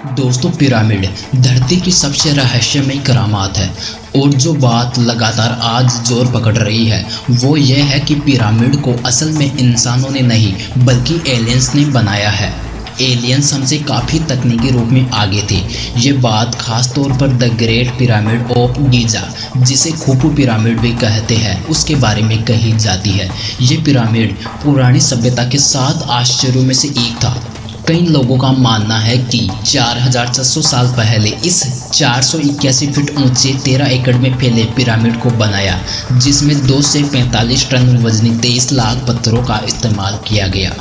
दोस्तों, पिरामिड धरती की सबसे रहस्यमय करामात है। और जो बात लगातार आज जोर पकड़ रही है वो ये है कि पिरामिड को असल में इंसानों ने नहीं बल्कि एलियंस ने बनाया है। एलियंस हमसे काफ़ी तकनीकी रूप में आगे थे। ये बात खास तौर पर the great pyramid of Giza, जिसे खुफू पिरामिड भी कहते हैं, उसके बारे में कही जाती है। ये पिरामिड पुरानी सभ्यता के 7 आश्चर्यों में से एक था। कई लोगों का मानना है कि 4600 साल पहले इस 481 फीट ऊंचे 13 एकड़ में फैले पिरामिड को बनाया, जिसमें 2 से 45 टन वजनी 23 लाख पत्थरों का इस्तेमाल किया गया।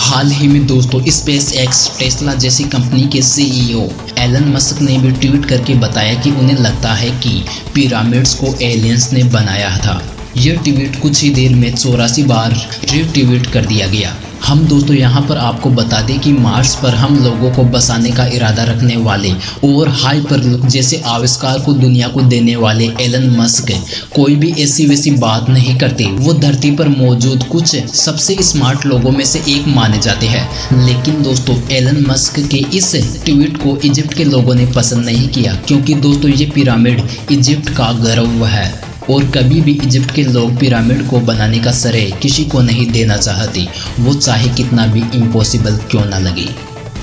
हाल ही में दोस्तों, स्पेस एक्स टेस्ला जैसी कंपनी के सीईओ एलन मस्क ने भी ट्वीट करके बताया कि उन्हें लगता है कि पिरामिड्स को एलियंस ने बनाया था। यह ट्वीट कुछ ही देर में 84 बार रीट्वीट कर दिया गया। हम दोस्तों यहाँ पर आपको बता दें कि मार्स पर हम लोगों को बसाने का इरादा रखने वाले और हाइपरलूप जैसे आविष्कार को दुनिया को देने वाले एलन मस्क कोई भी ऐसी वैसी बात नहीं करते। वो धरती पर मौजूद कुछ सबसे स्मार्ट लोगों में से एक माने जाते हैं। लेकिन दोस्तों, एलन मस्क के इस ट्वीट को इजिप्ट के लोगों ने पसंद नहीं किया, क्योंकि दोस्तों ये पिरामिड इजिप्ट का गर्व है और कभी भी इजिप्ट के लोग पिरामिड को बनाने का श्रेय किसी को नहीं देना चाहते, वो चाहे कितना भी इम्पॉसिबल क्यों ना लगे।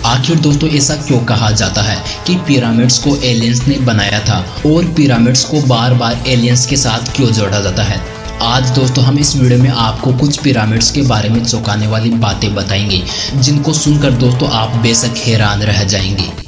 आखिर दोस्तों, ऐसा क्यों कहा जाता है कि पिरामिड्स को एलियंस ने बनाया था और पिरामिड्स को बार बार एलियंस के साथ क्यों जोड़ा जाता है? आज दोस्तों हम इस वीडियो में आपको कुछ पिरामिड्स के बारे में चौंकाने वाली बातें बताएंगे, जिनको सुनकर दोस्तों आप बेशक हैरान रह जाएंगे।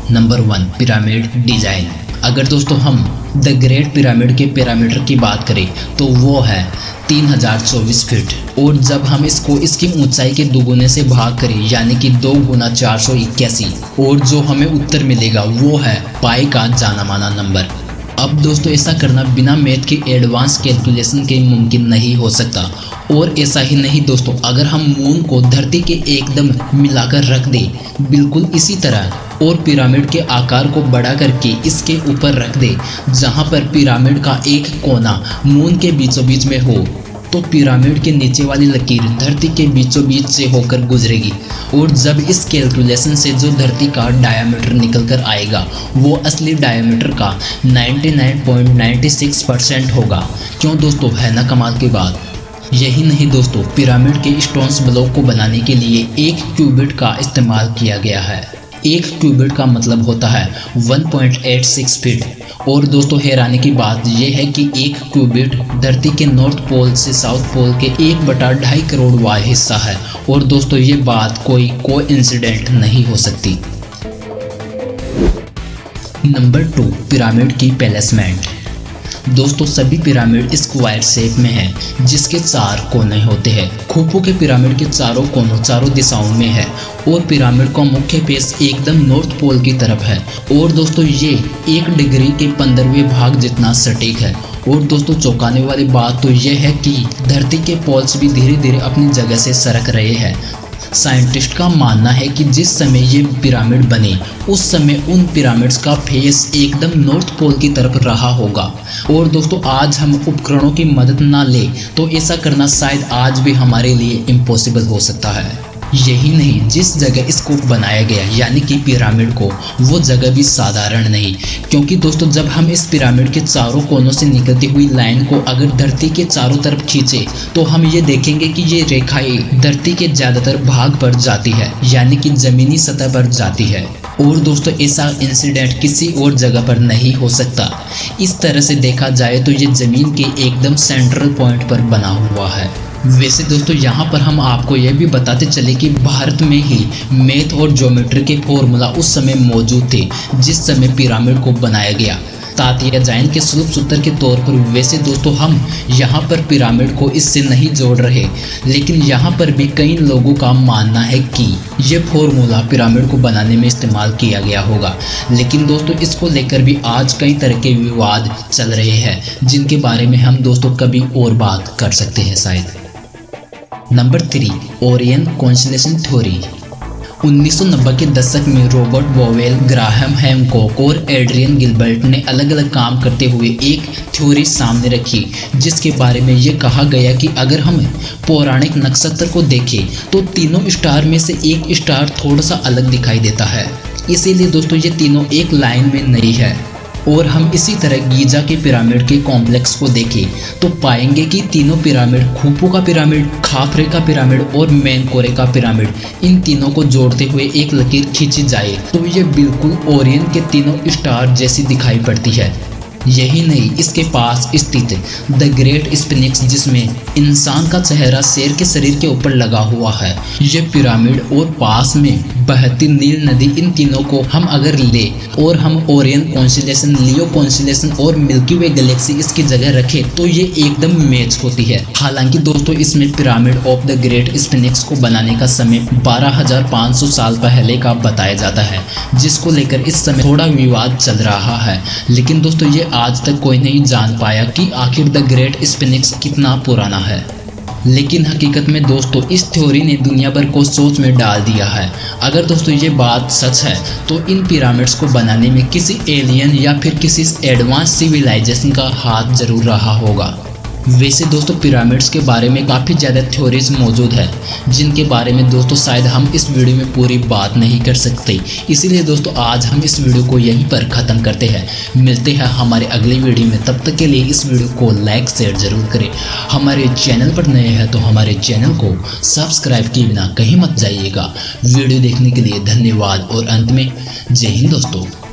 Number 1, pyramid design. अगर दोस्तों हम द ग्रेट पिरामिड के पैरामीटर की बात करें तो वो है 3024 फीट, और जब हम इसको इसकी ऊंचाई के दोगुने से भाग करें यानी कि 2 गुना 481, और जो हमें उत्तर मिलेगा वो है पाई का जाना माना नंबर। अब दोस्तों ऐसा करना बिना मैथ के एडवांस कैलकुलेशन के मुमकिन नहीं हो सकता। और ऐसा ही नहीं दोस्तों, अगर हम मून को धरती के एकदम मिलाकर रख दें बिल्कुल इसी तरह, और पिरामिड के आकार को बड़ा करके इसके ऊपर रख दे जहां पर पिरामिड का एक कोना मून के बीचों बीच में हो, तो पिरामिड के नीचे वाली लकीर धरती के बीचों बीच से होकर गुजरेगी। और जब इस कैलकुलेशन से जो धरती का डायामीटर निकल कर आएगा वो असली डायामीटर का 99.96% होगा। क्यों दोस्तों, है ना कमाल की बात? यही नहीं दोस्तों, पिरामिड के स्टोन्स ब्लॉक को बनाने के लिए 1 क्यूबिट का इस्तेमाल किया गया है। 1 क्यूबिट का मतलब होता है 1.86 फीट। और दोस्तों हैरानी की बात यह है कि 1 क्यूबिट धरती के नॉर्थ पोल से साउथ पोल के 1/2 करोड़ वाय हिस्सा है। और दोस्तों ये बात कोई कोइंसिडेंट नहीं हो सकती। नंबर 2, पिरामिड की प्लेसमेंट। दोस्तों सभी पिरामिड स्क्वायर शेप में है, जिसके 4 कोने होते हैं। खुफू के पिरामिड के चारों कोनों चारों दिशाओं में है, और पिरामिड का मुख्य फेस एकदम नॉर्थ पोल की तरफ है। और दोस्तों ये 1 डिग्री के 15वें भाग जितना सटीक है। और दोस्तों चौंकाने वाली बात तो यह है कि धरती के पोल्स भी धीरे धीरे अपनी जगह से सरक रहे हैं। साइंटिस्ट का मानना है कि जिस समय ये पिरामिड बने उस समय उन पिरामिड्स का फेस एकदम नॉर्थ पोल की तरफ रहा होगा। और दोस्तों आज हम उपकरणों की मदद ना ले तो ऐसा करना शायद आज भी हमारे लिए इम्पॉसिबल हो सकता है। यही नहीं, जिस जगह इसको बनाया गया यानी कि पिरामिड को, वो जगह भी साधारण नहीं। क्योंकि दोस्तों जब हम इस पिरामिड के चारों कोनों से निकलती हुई लाइन को अगर धरती के चारों तरफ खींचे तो हम ये देखेंगे कि ये रेखाएं धरती के ज़्यादातर भाग पर जाती है, यानी कि ज़मीनी सतह पर जाती है। और दोस्तों ऐसा इंसिडेंट किसी और जगह पर नहीं हो सकता। इस तरह से देखा जाए तो ये ज़मीन के एकदम सेंट्रल पॉइंट पर बना हुआ है। वैसे दोस्तों यहाँ पर हम आपको यह भी बताते चले कि भारत में ही मैथ और ज्योमेट्री के फॉर्मूला उस समय मौजूद थे जिस समय पिरामिड को बनाया गया, तात्या जाइन के स्लूप सूत्र के तौर पर। वैसे दोस्तों हम यहाँ पर पिरामिड को इससे नहीं जोड़ रहे, लेकिन यहाँ पर भी कई लोगों का मानना है कि ये फॉर्मूला पिरामिड को बनाने में इस्तेमाल किया गया होगा। लेकिन दोस्तों इसको लेकर भी आज कई तरह के विवाद चल रहे हैं, जिनके बारे में हम दोस्तों कभी और बात कर सकते हैं शायद। Number 3, Orion constellation theory. 1990 के दशक में रॉबर्ट बोवेल, ग्राहम हैमकॉक और एड्रियन गिलबर्ट ने अलग अलग काम करते हुए एक थ्योरी सामने रखी, जिसके बारे में ये कहा गया कि अगर हम पौराणिक नक्षत्र को देखें तो तीनों स्टार में से एक स्टार थोड़ा सा अलग दिखाई देता है। इसीलिए दोस्तों ये तीनों एक लाइन में नहीं है। और हम इसी तरह गीजा के पिरामिड के कॉम्प्लेक्स को देखें तो पाएंगे कि तीनों पिरामिड, खूफू का पिरामिड, खाफरे का पिरामिड और मेनकोरे का पिरामिड, इन तीनों को जोड़ते हुए एक लकीर खींची जाए तो ये बिल्कुल ओरियन के तीनों स्टार जैसी दिखाई पड़ती है। यही नहीं, इसके पास स्थित द ग्रेट स्फिनिक्स, जिसमें इंसान का चेहरा शेर के शरीर के ऊपर लगा हुआ है, ये पिरामिड और पास में बहती नील नदी, इन तीनों को हम अगर ले और हम ओरियन कॉन्स्टेलेशन, लियो कॉन्स्टेलेशन और मिल्की वे गैलेक्सी इसकी जगह रखें तो ये एकदम मैच होती है। हालांकि दोस्तों इसमें पिरामिड ऑफ द ग्रेट स्फिनिक्स को बनाने का समय 12,500 साल पहले का बताया जाता है, जिसको लेकर इस समय थोड़ा विवाद चल रहा है। लेकिन दोस्तों ये आज तक कोई नहीं जान पाया कि आखिर द ग्रेट स्फिनिक्स कितना पुराना है। लेकिन हकीकत में दोस्तों इस थ्योरी ने दुनिया भर को सोच में डाल दिया है। अगर दोस्तों ये बात सच है तो इन पिरामिड्स को बनाने में किसी एलियन या फिर किसी एडवांस सिविलाइजेशन का हाथ जरूर रहा होगा। वैसे दोस्तों पिरामिड्स के बारे में काफ़ी ज़्यादा थ्योरीज मौजूद है, जिनके बारे में दोस्तों शायद हम इस वीडियो में पूरी बात नहीं कर सकते। इसीलिए दोस्तों आज हम इस वीडियो को यहीं पर ख़त्म करते हैं। मिलते हैं हमारे अगले वीडियो में, तब तक के लिए इस वीडियो को लाइक शेयर ज़रूर करें। हमारे चैनल पर नए हैं तो हमारे चैनल को सब्सक्राइब किए बिना कहीं मत जाइएगा। वीडियो देखने के लिए धन्यवाद और अंत में जय हिंद दोस्तों।